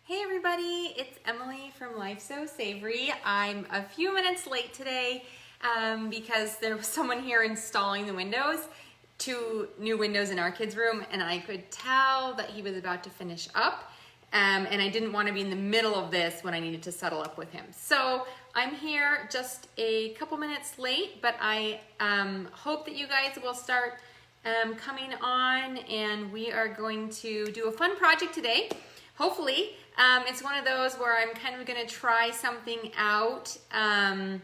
Hey everybody, it's Emily from Life Sew Savory. I'm a few minutes late today because there was someone here installing the windows, 2 new windows in our kids' room, and I could tell that he was about to finish up. And I didn't want to be in the middle of this when I needed to settle up with him. So I'm here just a couple minutes late, but I hope that you guys will start coming on, and we are going to do a fun project today. Hopefully, it's one of those where I'm kind of going to try something out that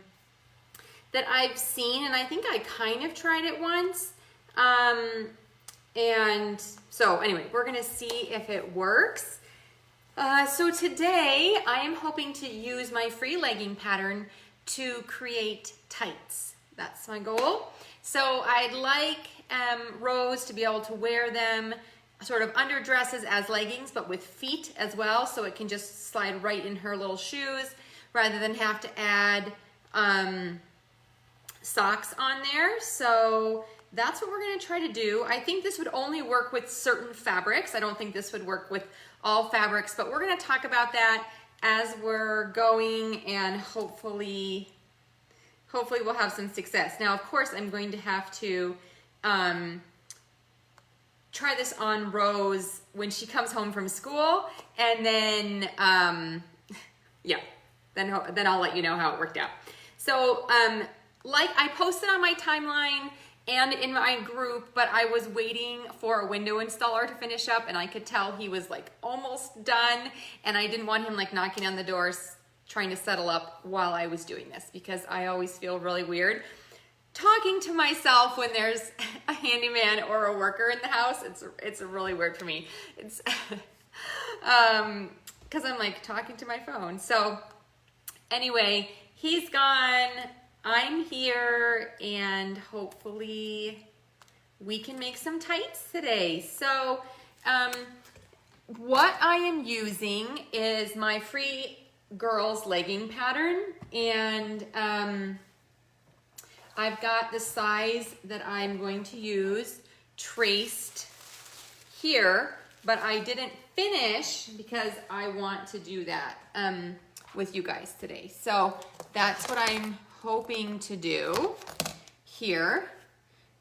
I've seen, and I think I kind of tried it once. And so anyway, we're going to see if it works. So today I am hoping to use my free legging pattern to create tights. That's my goal. So I'd like Rose to be able to wear them sort of under dresses as leggings, but with feet as well, so it can just slide right in her little shoes rather than have to add socks on there. So that's what we're going to try to do. I think this would only work with certain fabrics. I don't think this would work with all fabrics, but we're going to talk about that as we're going, and hopefully we'll have some success. Now, of course, I'm going to have to try this on Rose when she comes home from school, and then then I'll let you know how it worked out. So like I posted on my timeline and in my group, but I was waiting for a window installer to finish up, and I could tell he was like almost done, and I didn't want him like knocking on the doors trying to settle up while I was doing this, because I always feel really weird talking to myself when there's a handyman or a worker in the house. It's really weird for me. It's because I'm like talking to my phone. So anyway, he's gone, I'm here, and hopefully we can make some tights today. So what I am using is my free girls legging pattern, and I've got the size that I'm going to use traced here, but I didn't finish because I want to do that with you guys today. So that's what I'm hoping to do here.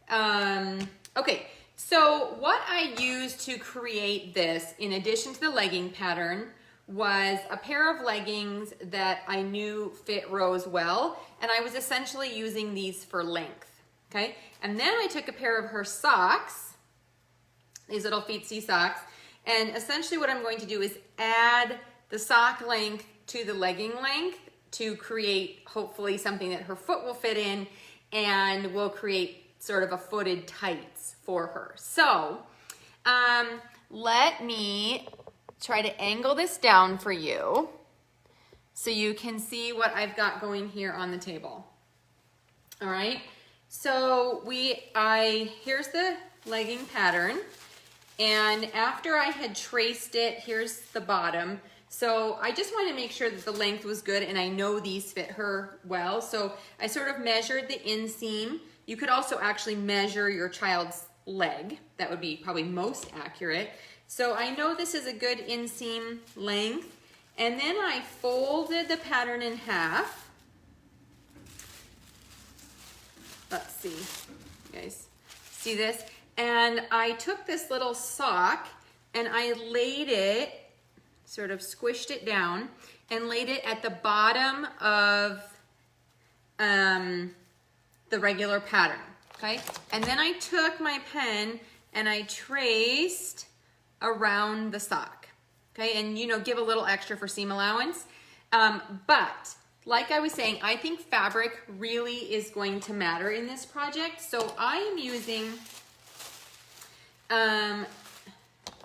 Okay, so what I used to create this, in addition to the legging pattern, was a pair of leggings that I knew fit Rose well, and I was essentially using these for length, okay? And then I took a pair of her socks, these little feetsy socks, and essentially what I'm going to do is add the sock length to the legging length to create hopefully something that her foot will fit in, and will create sort of a footed tights for her. So let me try to angle this down for you so you can see what I've got going here on the table. All right, so here's the legging pattern, and after I had traced it, here's the bottom. So I just wanted to make sure that the length was good, and I know these fit her well. So I sort of measured the inseam. You could also actually measure your child's leg. That would be probably most accurate. So I know this is a good inseam length. And then I folded the pattern in half. Let's see, you guys see this? And I took this little sock and I laid it, sort of squished it down, and laid it at the bottom of the regular pattern, okay? And then I took my pen and I traced around the sock, okay? And give a little extra for seam allowance. But like I was saying, I think fabric really is going to matter in this project. So I am using,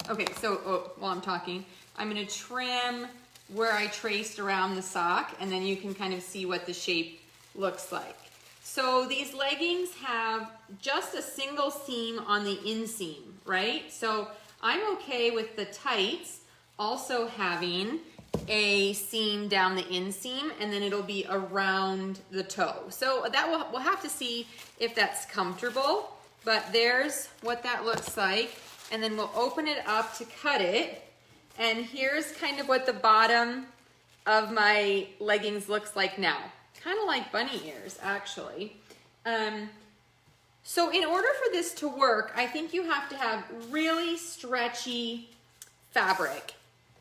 okay, so while I'm talking, I'm gonna trim where I traced around the sock, and then you can kind of see what the shape looks like. So these leggings have just a single seam on the inseam, right? So I'm okay with the tights also having a seam down the inseam, and then it'll be around the toe. So that we'll have to see if that's comfortable, but there's what that looks like. And then we'll open it up to cut it. And here's kind of what the bottom of my leggings looks like now. Kind of like bunny ears, actually. So in order for this to work, I think you have to have really stretchy fabric.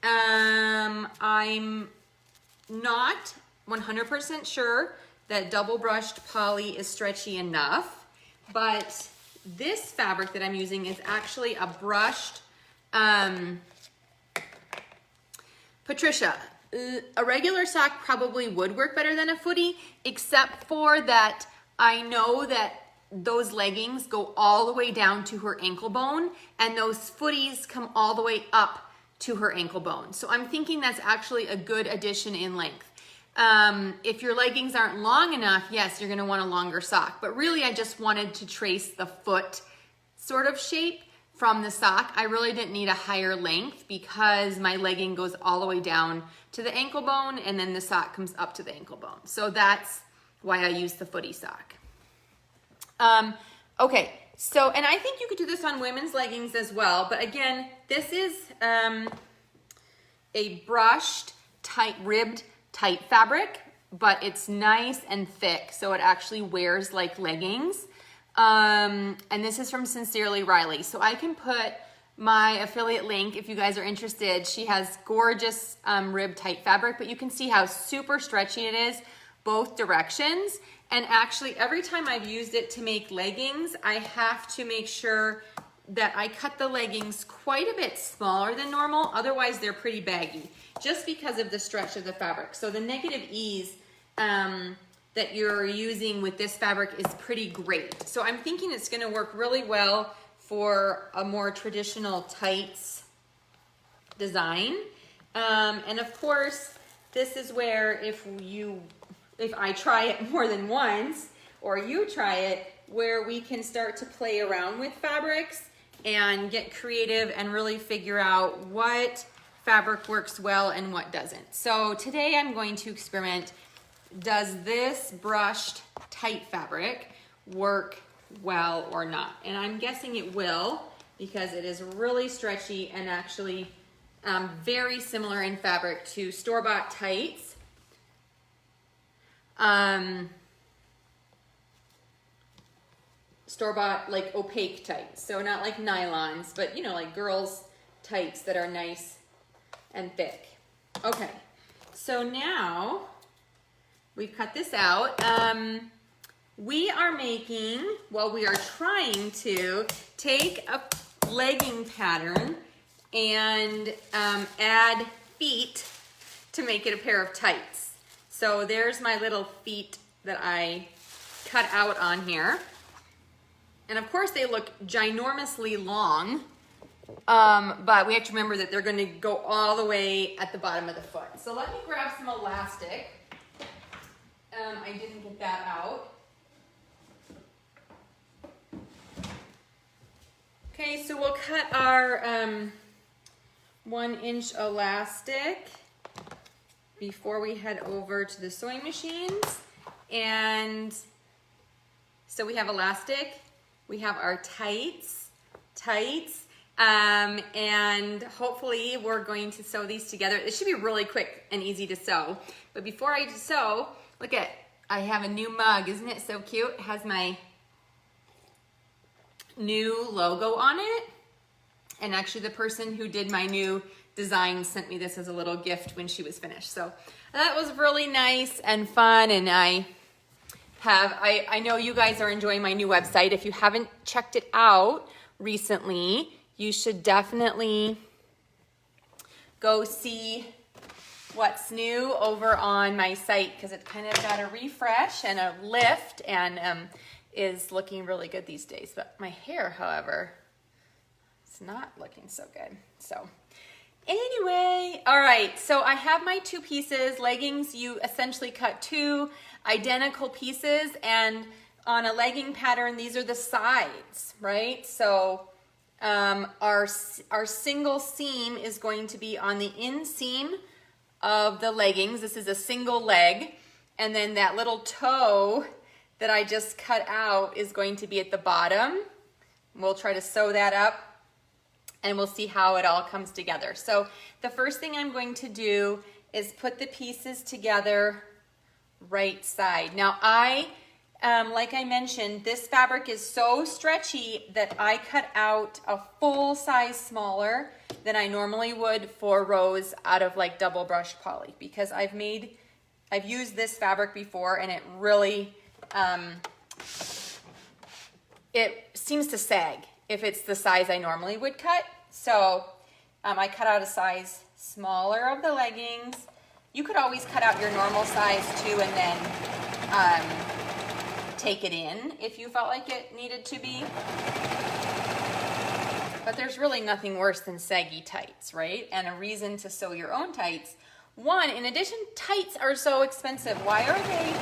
I'm not 100% sure that double brushed poly is stretchy enough, but this fabric that I'm using is actually a brushed Patricia. A regular sock probably would work better than a footy, except for that I know that those leggings go all the way down to her ankle bone, and those footies come all the way up to her ankle bone. So I'm thinking that's actually a good addition in length. If your leggings aren't long enough, yes, you're gonna want a longer sock. But really, I just wanted to trace the foot sort of shape from the sock. I really didn't need a higher length because my legging goes all the way down to the ankle bone, and then the sock comes up to the ankle bone. So that's why I use the footy sock. Okay, so, and I think you could do this on women's leggings as well, but again, this is a brushed, tight, ribbed, tight fabric, but it's nice and thick, so it actually wears like leggings. And this is from Sincerely Riley. So I can put my affiliate link if you guys are interested. She has gorgeous ribbed tight fabric, but you can see how super stretchy it is both directions. And actually every time I've used it to make leggings, I have to make sure that I cut the leggings quite a bit smaller than normal. Otherwise they're pretty baggy just because of the stretch of the fabric. So the negative ease that you're using with this fabric is pretty great. So I'm thinking it's gonna work really well for a more traditional tights design. And of course, this is where if I try it more than once, or you try it, where we can start to play around with fabrics and get creative and really figure out what fabric works well and what doesn't. So today I'm going to experiment, does this brushed tight fabric work well or not? And I'm guessing it will because it is really stretchy and actually very similar in fabric to store-bought tights. Store-bought like opaque tights, so not like nylons, but you know, like girls tights that are nice and thick. Okay, so now we've cut this out. We are making, well, we are trying to take a legging pattern and add feet to make it a pair of tights. So there's my little feet that I cut out on here. And of course they look ginormously long, but we have to remember that they're gonna go all the way at the bottom of the foot. So let me grab some elastic. I didn't get that out. Okay, so we'll cut our 1-inch elastic before we head over to the sewing machines. And so we have elastic, we have our tights, and hopefully we're going to sew these together. It should be really quick and easy to sew. But before I sew, look at, I have a new mug. Isn't it so cute? It has my new logo on it. And actually the person who did my new design sent me this as a little gift when she was finished. So that was really nice and fun. And I know you guys are enjoying my new website. If you haven't checked it out recently, you should definitely go see what's new over on my site, because it kind of got a refresh and a lift and is looking really good these days. But my hair, however, it's not looking so good. So anyway, all right, so I have my two pieces. Leggings, you essentially cut two identical pieces, and on a legging pattern, these are the sides, right? So our single seam is going to be on the inseam of the leggings. This is a single leg, and then that little toe that I just cut out is going to be at the bottom. We'll try to sew that up and we'll see how it all comes together. So the first thing I'm going to do is put the pieces together right side. Now like I mentioned, this fabric is so stretchy that I cut out a full size smaller than I normally would for Rose out of like double brushed poly, because I've used this fabric before and it really, it seems to sag if it's the size I normally would cut. So I cut out a size smaller of the leggings. You could always cut out your normal size too and then take it in if you felt like it needed to be. But there's really nothing worse than saggy tights, right? And a reason to sew your own tights. One, in addition, tights are so expensive. Why are they?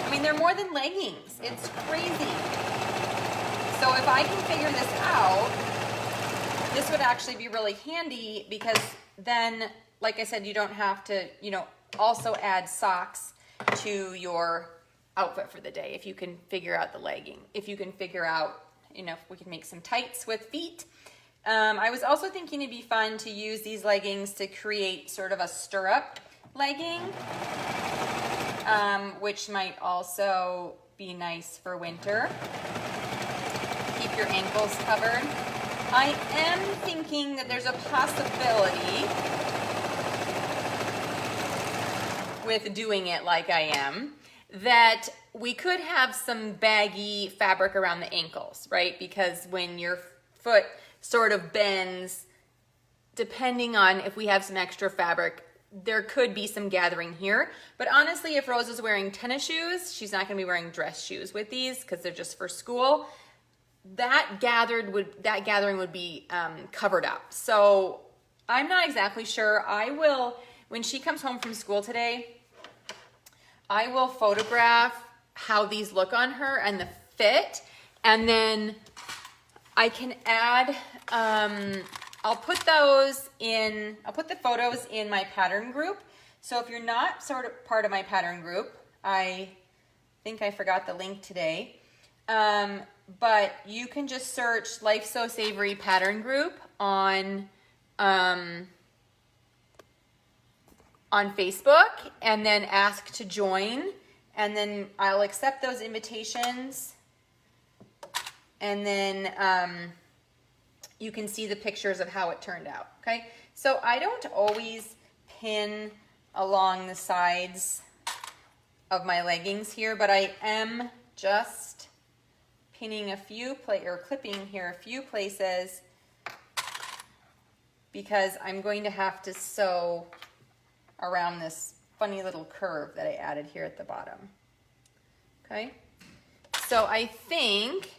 I mean, they're more than leggings. It's crazy. So if I can figure this out, this would actually be really handy, because then, like I said, you don't have to, also add socks to your outfit for the day if you can figure out the legging. If you can figure out, if we can make some tights with feet. I was also thinking it'd be fun to use these leggings to create sort of a stirrup legging, which might also be nice for winter. Keep your ankles covered. I am thinking that there's a possibility with doing it like I am, that we could have some baggy fabric around the ankles, right? Because when your foot sort of bends, depending on if we have some extra fabric, there could be some gathering here. But honestly, if Rose is wearing tennis shoes, she's not gonna be wearing dress shoes with these because they're just for school. That gathering would be covered up. So I'm not exactly sure. I will, when she comes home from school today, I will photograph how these look on her and the fit, and then I can add, I'll put the photos in my pattern group. So if you're not sort of part of my pattern group, I think I forgot the link today, but you can just search Life Sew Savory pattern group on Facebook, and then ask to join, and then I'll accept those invitations, and then you can see the pictures of how it turned out, okay? So I don't always pin along the sides of my leggings here, but I am just pinning a few clipping here a few places, because I'm going to have to sew around this funny little curve that I added here at the bottom. Okay, so I think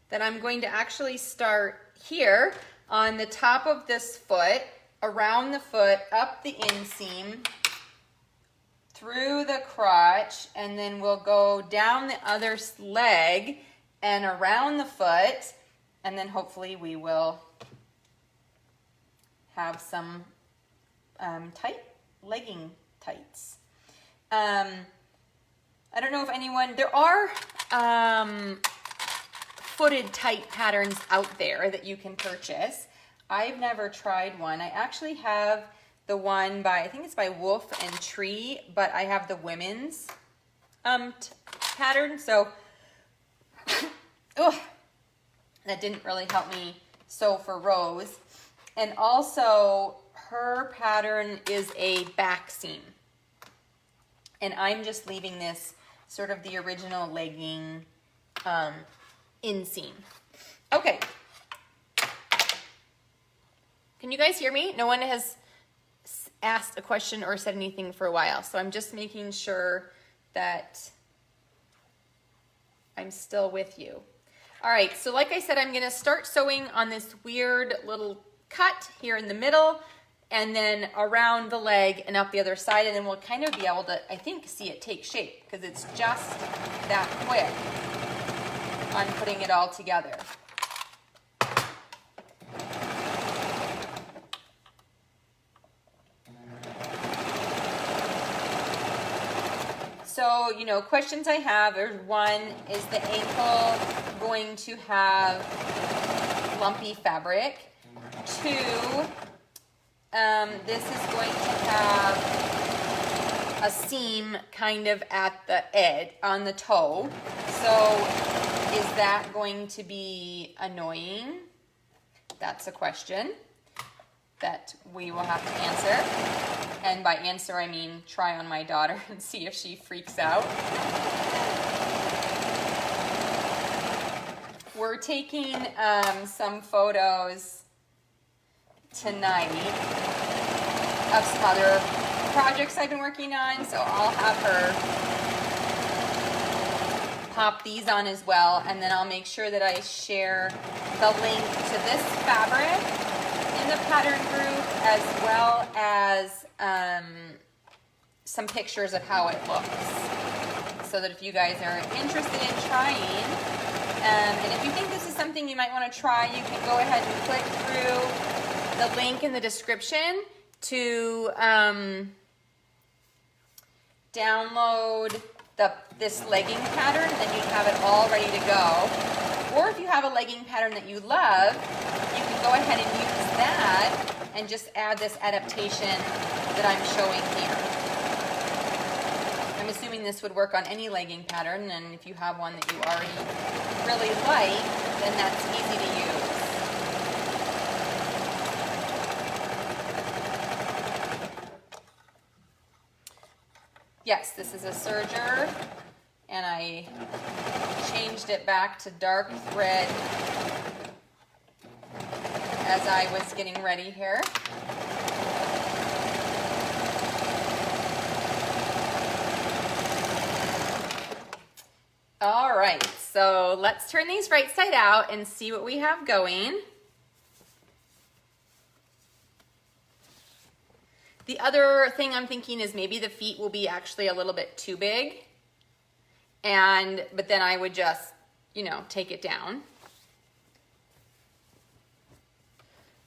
that I'm going to actually start here on the top of this foot, around the foot, up the inseam, through the crotch, and then we'll go down the other leg and around the foot, and then hopefully we will have some legging tights. I don't know if anyone, there are footed tight patterns out there that you can purchase. I've never tried one. I actually have the one by, I think it's by Wolf and Tree, but I have the women's pattern, so that didn't really help me sew for Rose. And also, her pattern is a back seam, and I'm just leaving this sort of the original legging inseam. Okay. Can you guys hear me? No one has asked a question or said anything for a while, so I'm just making sure that I'm still with you. All right, so like I said, I'm gonna start sewing on this weird little cut here in the middle, and then around the leg and up the other side, and then we'll kind of be able to, I think, see it take shape, because it's just that quick on putting it all together. So, you know, questions I have, there's one, is the ankle going to have lumpy fabric? 2, this is going to have a seam kind of at the edge, on the toe. So is that going to be annoying? That's a question that we will have to answer. And by answer, I mean try on my daughter and see if she freaks out. We're taking some photos tonight of some other projects I've been working on, so I'll have her pop these on as well, and then I'll make sure that I share the link to this fabric in the pattern group, as well as some pictures of how it looks, so that if you guys are interested in trying, and if you think this is something you might want to try, you can go ahead and click through the link in the description to download this legging pattern, then you'd have it all ready to go. Or if you have a legging pattern that you love, you can go ahead and use that and just add this adaptation that I'm showing here. I'm assuming this would work on any legging pattern, and if you have one that you already really like, then that's easy to use. Yes, this is a serger, and I changed it back to dark thread as I was getting ready here. All right, so let's turn these right side out and see what we have going. The other thing I'm thinking is maybe the feet will be actually a little bit too big, but then I would just, take it down.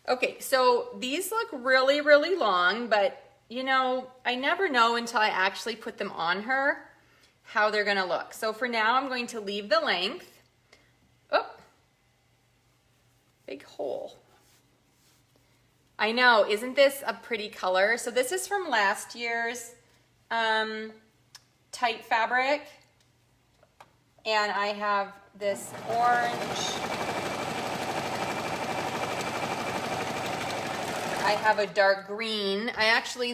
Okay, so these look really, really long, but I never know until I actually put them on her how they're gonna look. So for now, I'm going to leave the length. Oh, big hole. I know, isn't this a pretty color? So this is from last year's tight fabric. And I have this orange. I have a dark green.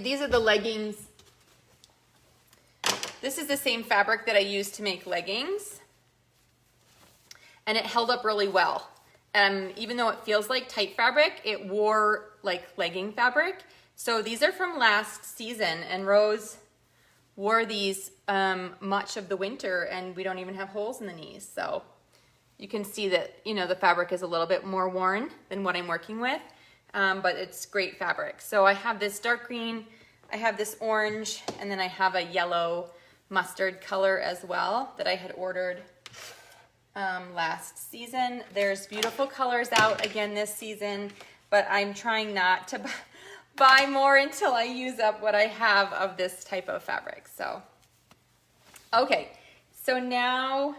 These are the leggings. This is the same fabric that I used to make leggings. And it held up really well. Even though it feels like tight fabric, it wore like legging fabric. So these are from last season, and Rose wore these much of the winter, and we don't even have holes in the knees. So you can see that, the fabric is a little bit more worn than what I'm working with, but it's great fabric. So I have this dark green, I have this orange, and then I have a yellow mustard color as well that I had ordered last season. There's beautiful colors out again this season, but I'm trying not to buy more until I use up what I have of this type of fabric. So, okay, so now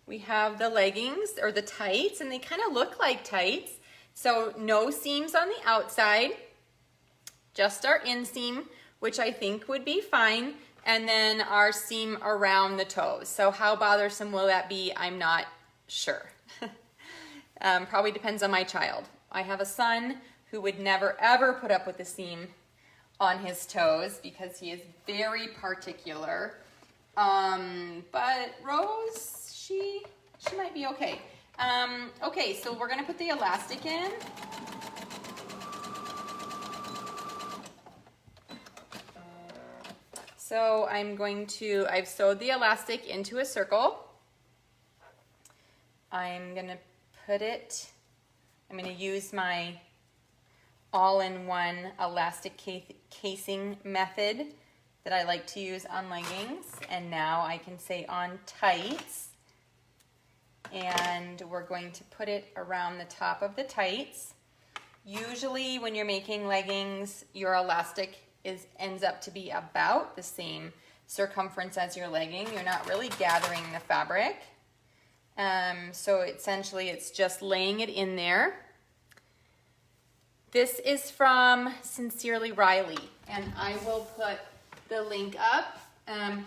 we have the leggings or the tights, and they kind of look like tights. So no seams on the outside, just our inseam, which I think would be fine, and then our seam around the toes. So how bothersome will that be? I'm not sure. Probably depends on my child. I have a son who would never ever put up with the seam on his toes because he is very particular. But Rose, she might be okay. Okay, so we're gonna put the elastic in. So I've sewed the elastic into a circle. I'm gonna use my all-in-one elastic casing method that I like to use on leggings. And now I can say on tights. And we're going to put it around the top of the tights. Usually when you're making leggings, your elastic ends up to be about the same circumference as your legging. You're not really gathering the fabric. So essentially it's just laying it in there. This is from Sincerely Riley, and I will put the link up.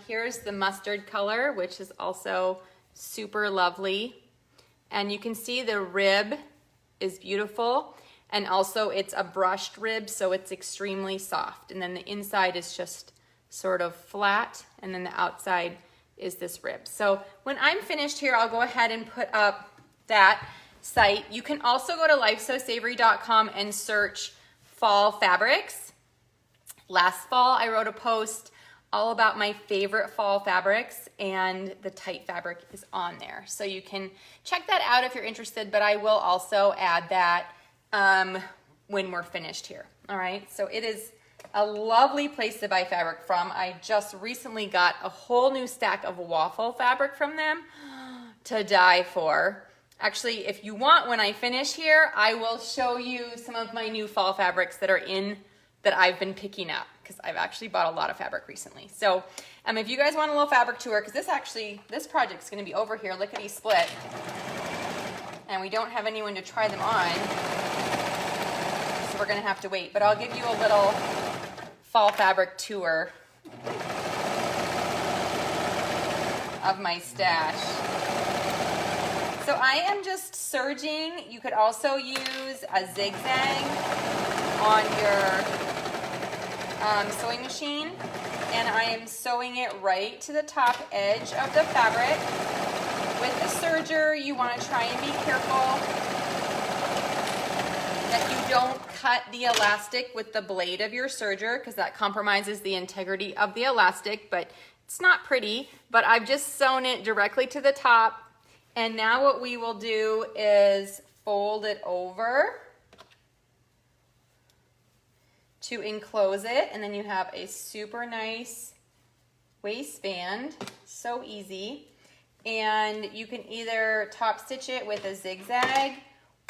Here's the mustard color, which is also super lovely. And you can see the rib is beautiful. And also it's a brushed rib, so it's extremely soft. And then the inside is just sort of flat, and then the outside is this rib. So when I'm finished here, I'll go ahead and put up that site. You can also go to lifesewsavory.com and search fall fabrics. Last fall, I wrote a post all about my favorite fall fabrics, and the tight fabric is on there. So you can check that out if you're interested, but I will also add that when we're finished here. All right, so it is a lovely place to buy fabric from. I just recently got a whole new stack of waffle fabric from them to die for. Actually, if you want, when I finish here, I will show you some of my new fall fabrics that are in that I've been picking up, because I've actually bought a lot of fabric recently. So if you guys want a little fabric tour, because this project's going to be over here lickety split, and we don't have anyone to try them on, so we're going to have to wait. But I'll give you a little fall fabric tour of my stash. So I am just serging. You could also use a zigzag on your sewing machine, and I am sewing it right to the top edge of the fabric. With the serger, you want to try and be careful that you don't cut the elastic with the blade of your serger, because that compromises the integrity of the elastic, but it's not pretty. But I've just sewn it directly to the top, and now what we will do is fold it over to enclose it, and then you have a super nice waistband. So easy. And you can either top stitch it with a zigzag,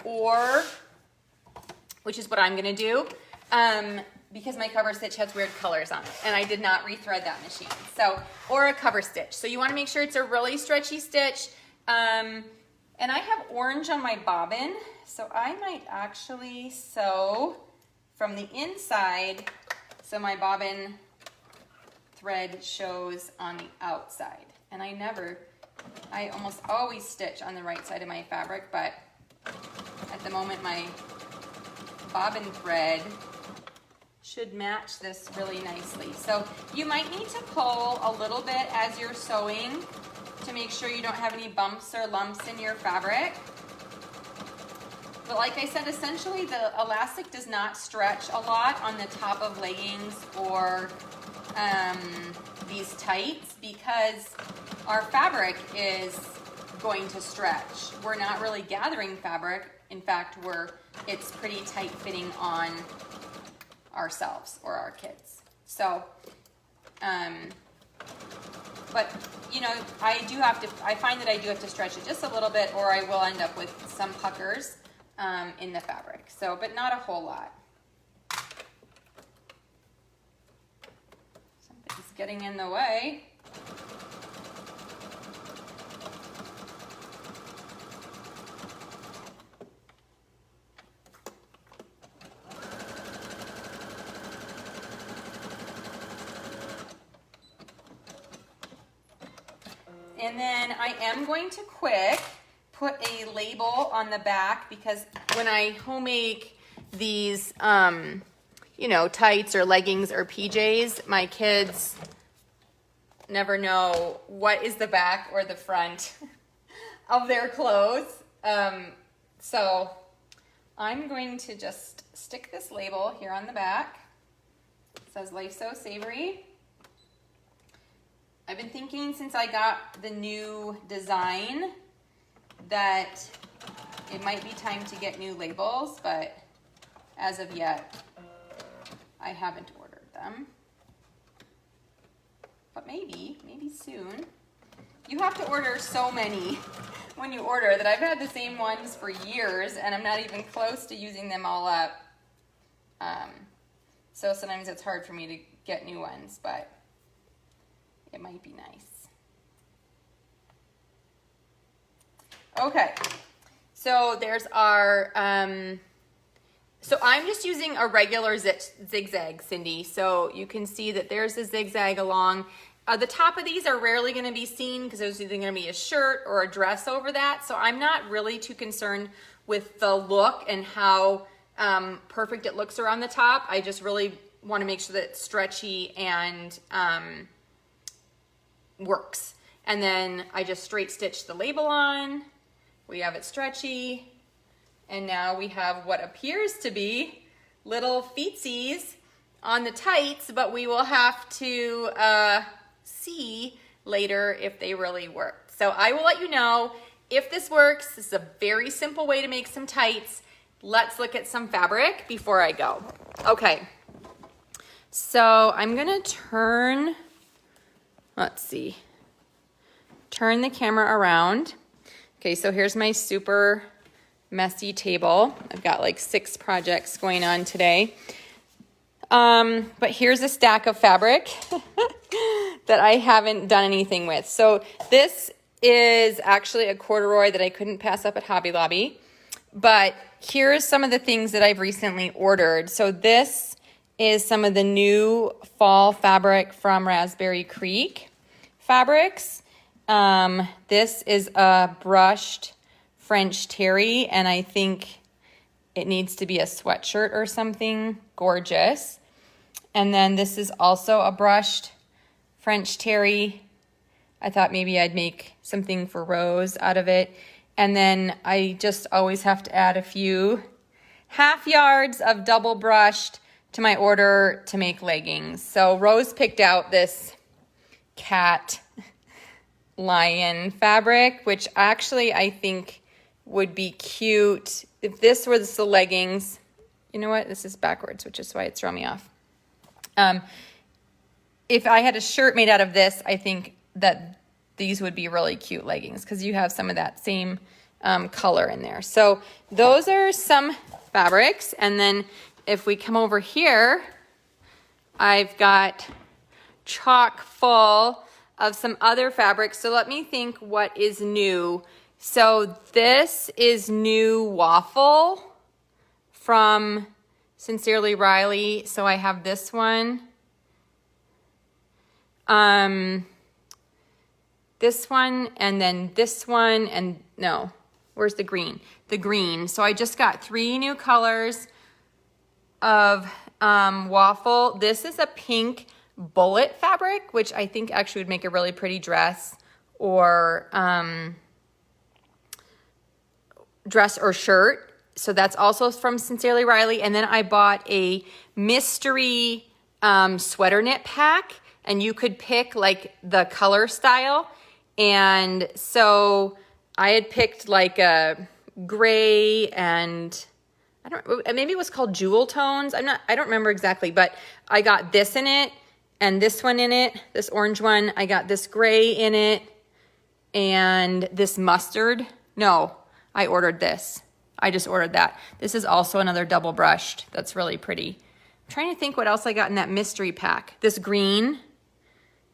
or, which is what I'm gonna do, because my cover stitch has weird colors on it, and I did not rethread that machine. So, or a cover stitch. So you wanna make sure it's a really stretchy stitch. And I have orange on my bobbin, so I might actually sew from the inside so my bobbin thread shows on the outside. And I almost always stitch on the right side of my fabric, but at the moment my bobbin thread should match this really nicely. So you might need to pull a little bit as you're sewing to make sure you don't have any bumps or lumps in your fabric. But like I said, essentially the elastic does not stretch a lot on the top of leggings or these tights, because our fabric is going to stretch. We're not really gathering fabric. In fact, it's pretty tight fitting on ourselves or our kids. So, but you know, I find that I do have to stretch it just a little bit, or I will end up with some puckers in the fabric. So, but not a whole lot. Something's getting in the way. And then I am going to put a label on the back, because when I home make these, you know, tights or leggings or PJs, my kids never know what is the back or the front of their clothes. So I'm going to just stick this label here on the back. It says Life Sew Savory. I've been thinking since I got the new design that it might be time to get new labels, but as of yet, I haven't ordered them. But maybe soon. You have to order so many when you order that I've had the same ones for years, and I'm not even close to using them all up. So sometimes it's hard for me to get new ones, but it might be nice. Okay, so there's our So I'm just using a regular zigzag, Cindy. So you can see that there's a zigzag along. The top of these are rarely going to be seen because there's either going to be a shirt or a dress over that. So I'm not really too concerned with the look and how perfect it looks around the top. I just really want to make sure that it's stretchy and works. And then I just straight stitch the label on. We have it stretchy. And now we have what appears to be little feetsies on the tights, but we will have to see later if they really work. So I will let you know if this works. This is a very simple way to make some tights. Let's look at some fabric before I go. Okay, so I'm gonna turn the camera around. Okay, so here's my super messy table. I've got like 6 projects going on today. But here's a stack of fabric that I haven't done anything with. So this is actually a corduroy that I couldn't pass up at Hobby Lobby. But here's some of the things that I've recently ordered. So this is some of the new fall fabric from Raspberry Creek Fabrics. This is a brushed French terry, and I think it needs to be a sweatshirt or something. Gorgeous. And then this is also a brushed French terry. I thought maybe I'd make something for Rose out of it. And then I just always have to add a few half yards of double brushed to my order to make leggings. So Rose picked out this cat lion fabric, which actually I think would be cute if this was the leggings. You know what? This is backwards, which is why it's throwing me off. If I had a shirt made out of this, I think that these would be really cute leggings because you have some of that same color in there. So those are some fabrics. And then if we come over here, I've got chock full of some other fabrics. So let me think what is new. So this is new waffle from Sincerely Riley. So I have this one. This one, and then this one, and no, where's the green? The green. So I just got 3 new colors of waffle. This is a pink bullet fabric, which I think actually would make a really pretty dress or shirt. So that's also from Sincerely Riley. And then I bought a mystery sweater knit pack, and you could pick like the color style. And so I had picked like a gray and maybe it was called jewel tones. I don't remember exactly, but I got this in it and this one in it, this orange one. I got this gray in it and this mustard. No, I ordered this. I just ordered that. This is also another double brushed. That's really pretty. I'm trying to think what else I got in that mystery pack. This green,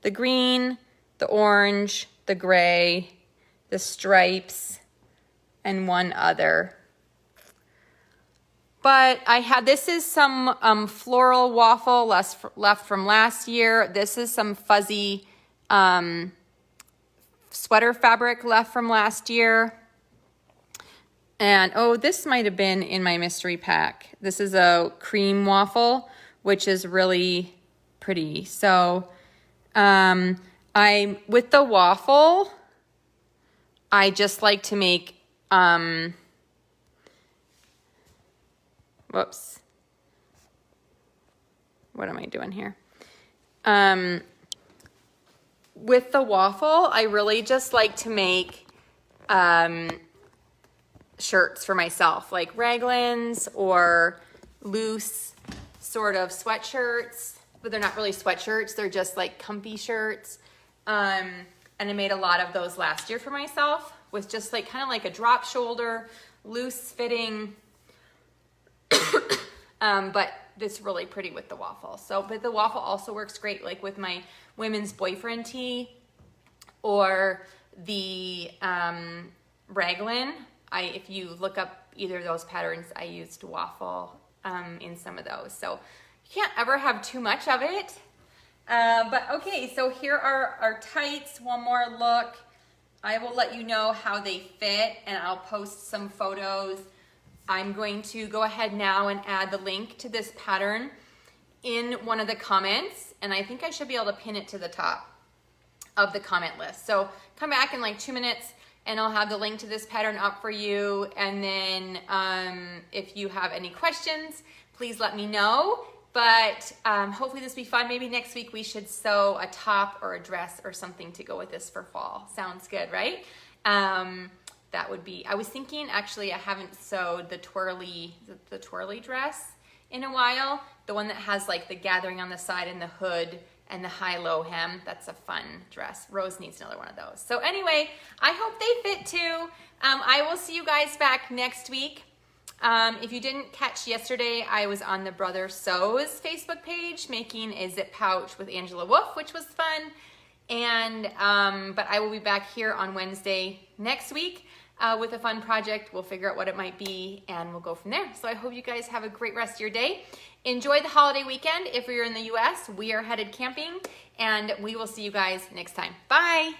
the orange, the gray, the stripes, and one other. But this is some floral waffle left from last year. This is some fuzzy sweater fabric left from last year. And this might have been in my mystery pack. This is a cream waffle, which is really pretty. So with the waffle, I just like to make, whoops. What am I doing here? With the waffle, I really just like to make shirts for myself, like raglans or loose sort of sweatshirts, but they're not really sweatshirts. They're just like comfy shirts. And I made a lot of those last year for myself with just like kind of like a drop shoulder, loose fitting, but it's really pretty with the waffle. But the waffle also works great like with my women's boyfriend tee or the raglan. If you look up either of those patterns, I used waffle in some of those. So you can't ever have too much of it. But okay, so here are our tights. One more look. I will let you know how they fit, and I'll post some photos. I'm going to go ahead now and add the link to this pattern in one of the comments, and I think I should be able to pin it to the top of the comment list. So come back in like 2 minutes and I'll have the link to this pattern up for you. And then if you have any questions, please let me know. But hopefully this will be fun. Maybe next week we should sew a top or a dress or something to go with this for fall. Sounds good, right? That would be, I was thinking, actually I haven't sewed the twirly dress in a while. The one that has like the gathering on the side and the hood and the high-low hem. That's a fun dress. Rose needs another one of those. So anyway, I hope they fit too. I will see you guys back next week. If you didn't catch yesterday, I was on the Brother Sews Facebook page making a zip pouch with Angela Wolf, which was fun. And but I will be back here on Wednesday next week with a fun project. We'll figure out what it might be and we'll go from there. So I hope you guys have a great rest of your day. Enjoy the holiday weekend. If you're in the US, we are headed camping and we will see you guys next time. Bye.